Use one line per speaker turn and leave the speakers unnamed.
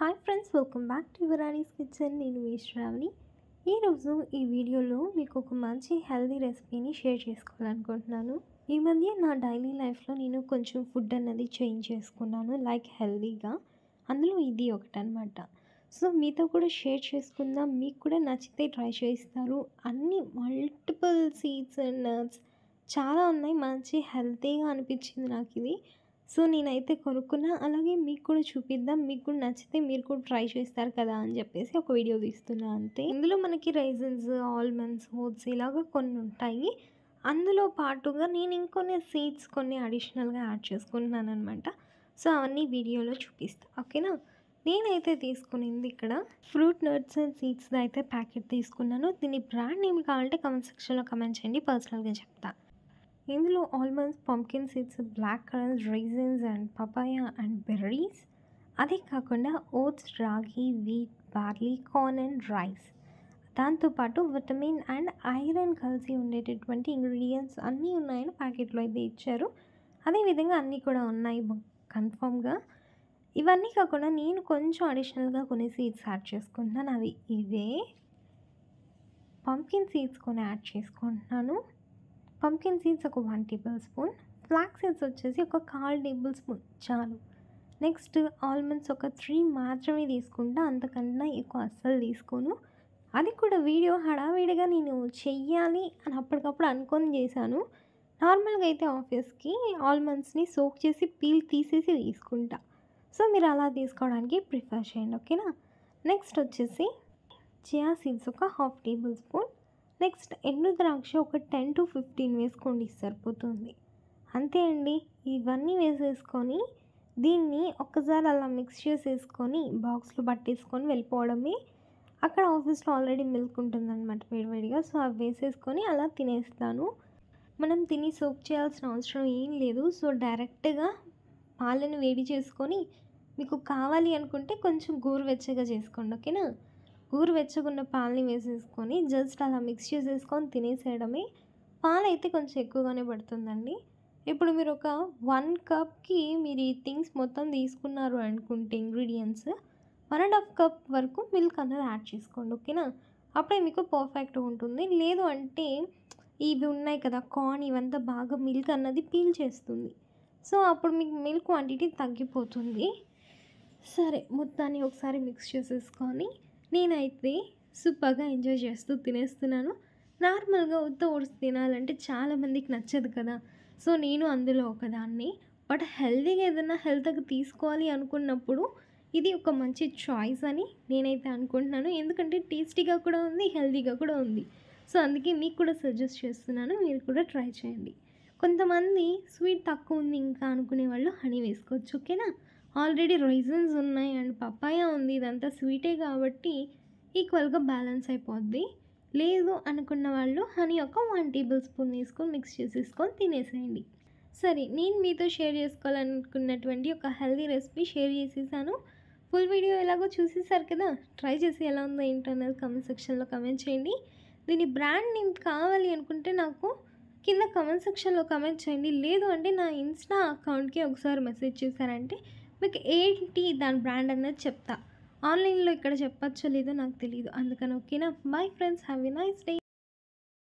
Hi friends, welcome back to Yuvarani's kitchen. నేను మీ శ్రావణి. ఈరోజు ఈ వీడియోలో మీకు ఒక మంచి హెల్దీ రెసిపీని షేర్ చేసుకోవాలనుకుంటున్నాను. ఈ మధ్య నా డైలీ లైఫ్లో నేను కొంచెం ఫుడ్ అన్నది చేంజ్ చేసుకున్నాను, లైక్ హెల్దీగా. అందులో ఇది ఒకటి అనమాట. సో మీతో కూడా షేర్ చేసుకుందాం, మీకు కూడా నచ్చితే ట్రై చేస్తారు. అన్ని మల్టిపుల్ సీడ్స్ అండ్ నట్స్ చాలా ఉన్నాయి. మంచి హెల్తీగా అనిపించింది నాకు ఇది. సో నేనైతే కొనుక్కున్నా. అలాగే మీకు కూడా చూపిద్దాం, మీకు కూడా నచ్చితే మీరు కూడా ట్రై చేస్తారు కదా అని చెప్పేసి ఒక వీడియో తీస్తున్నా అంతే. ఇందులో మనకి రైజన్స్, ఆల్మండ్స్, ఓట్స్ ఇలాగ కొన్ని ఉంటాయి. అందులో పాటుగా నేను ఇంకొన్ని సీడ్స్ కొన్ని అడిషనల్గా యాడ్ చేసుకుంటున్నాను అనమాట. సో అవన్నీ వీడియోలో చూపిస్తాను, ఓకేనా. నేనైతే తీసుకునింది ఇక్కడ ఫ్రూట్ నట్స్ అండ్ సీడ్స్ అయితే ప్యాకెట్ తీసుకున్నాను. దీని బ్రాండ్ నేమ్ కావాలంటే కమెంట్ సెక్షన్లో కమెంట్ చేయండి, పర్సనల్గా చెప్తా. ఇందులో almonds, pumpkin seeds, black currants, raisins and papaya and berries. అదే కాకుండా oats, ragi, wheat, barley, corn and rice. దాంతోపాటు విటమిన్ అండ్ ఐరన్ కలిసి ఉండేటటువంటి ఇంగ్రీడియంట్స్ అన్నీ ఉన్నాయని ప్యాకెట్లో అయితే ఇచ్చారు. అదేవిధంగా అన్నీ కూడా ఉన్నాయి కన్ఫామ్గా. ఇవన్నీ కాకుండా నేను కొంచెం అడిషనల్గా కొన్ని సీడ్స్ యాడ్ చేసుకుంటున్నాను. అవి ఇవే. పంకిన్ సీడ్స్ కొన్ని యాడ్ చేసుకుంటున్నాను. పంకిన్ సీడ్స్ ఒక 1 టేబుల్ స్పూన్, ఫ్లాక్స్ సీడ్స్ వచ్చేసి ఒక 1/4 టేబుల్ స్పూన్ చాలు. నెక్స్ట్ ఆల్మండ్స్ ఒక 3 మాత్రమే తీసుకుంటా, అంతకన్నా ఎక్కువ అస్సలు తీసుకోను. అది కూడా వీడియో హడావిడిగా నేను చెయ్యాలి అని అప్పటికప్పుడు అనుకొని చేశాను. నార్మల్గా అయితే ఆఫీస్కి ఆల్మండ్స్ని సోక్ చేసి పీల్ తీసేసి తీసుకుంటా. సో మీరు అలా తీసుకోవడానికి ప్రిఫర్ చేయండి, ఓకేనా. నెక్స్ట్ వచ్చేసి చియా సీడ్స్ ఒక 1/2 టేబుల్ స్పూన్. నెక్స్ట్ ఎండు ద్రాక్ష ఒక 10 to 15 వేసుకోండి, సరిపోతుంది. అంతే అండి. ఇవన్నీ వేసేసుకొని దీన్ని ఒక్కసారి అలా మిక్స్ చేసేసుకొని బాక్స్లో పట్టేసుకొని వెళ్ళిపోవడమే. అక్కడ ఆఫీస్లో ఆల్రెడీ మిల్క్ ఉంటుందన్నమాట వేడివేడిగా. సో అవి వేసేసుకొని అలా తినేస్తాను. మనం తిని సోక్ చేయాల్సిన అవసరం ఏం లేదు. సో డైరెక్ట్గా పాలను వేడి చేసుకొని మీకు కావాలి అనుకుంటే కొంచెం గోరువెచ్చగా చేసుకోండి, ఓకేనా. గోరువెచ్చగున్న పాలని వేసేసుకొని జస్ట్ అలా మిక్స్ చేసేసుకొని తినేసేయడమే. పాలు అయితే కొంచెం ఎక్కువగానే పడుతుందండి. ఇప్పుడు మీరు ఒక 1 కప్కి మీరు ఈ థింగ్స్ మొత్తం తీసుకున్నారు అనుకుంటే ఇంగ్రీడియంట్స్ 1.5 కప్ వరకు మిల్క్ అన్నది యాడ్ చేసుకోండి, ఓకేనా. అప్పుడే మీకు పర్ఫెక్ట్గా ఉంటుంది. లేదు అంటే ఇవి ఉన్నాయి కదా కార్న్, ఇవంతా బాగా మిల్క్ అన్నది పీల్ చేస్తుంది. సో అప్పుడు మీకు మిల్క్ క్వాంటిటీ తగ్గిపోతుంది. సరే, మొత్తాన్ని ఒకసారి మిక్స్ చేసేసుకొని నేనైతే సూపర్గా ఎంజాయ్ చేస్తూ తినేస్తున్నాను. నార్మల్గా ఓట్స్ తినాలంటే చాలామందికి నచ్చదు కదా. సో నేను అందులో ఒకదాన్ని. బట్ హెల్తీగా ఏదైనా హెల్త్గా తీసుకోవాలి అనుకున్నప్పుడు ఇది ఒక మంచి చాయిస్ అని నేనైతే అనుకుంటున్నాను. ఎందుకంటే టేస్టీగా కూడా ఉంది, హెల్తీగా కూడా ఉంది. సో అందుకే మీకు కూడా సజెస్ట్ చేస్తున్నాను, మీరు కూడా ట్రై చేయండి. కొంతమంది స్వీట్ తక్కువ ఉంది ఇంకా అనుకునే వాళ్ళు హనీ వేసుకోవచ్చు, ఓకేనా. ఆల్రెడీ రైజన్స్ ఉన్నాయి అండ్ పపాయ ఉంది, ఇదంతా స్వీటే కాబట్టి ఈక్వల్గా బ్యాలెన్స్ అయిపోద్ది. లేదు అనుకున్న వాళ్ళు హనీ ఒక 1 టేబుల్ స్పూన్ వేసుకొని మిక్స్ చేసేసుకొని తినేసేయండి. సరే, నేను మీతో షేర్ చేసుకోవాలనుకున్నటువంటి ఒక హెల్దీ రెసిపీ షేర్ చేసేసాను. ఫుల్ వీడియో ఎలాగో చూసేసారు కదా. ట్రై చేసి ఎలా ఉందో ఏంటన్నది కమెంట్ సెక్షన్లో కమెంట్ చేయండి. దీని బ్రాండ్ నేమ్ కావాలి అనుకుంటే నాకు కింద కమెంట్ సెక్షన్లో కమెంట్ చేయండి. లేదు అంటే నా ఇన్స్టా అకౌంట్కి ఒకసారి మెసేజ్ చేశారంటే మీకు ఏంటి దాని బ్రాండ్ అన్నది చెప్తా. ఆన్లైన్లో ఇక్కడ చెప్పచ్చో లేదో నాకు తెలియదు, అందుకని. ఓకేనా. Bye friends, have a nice day.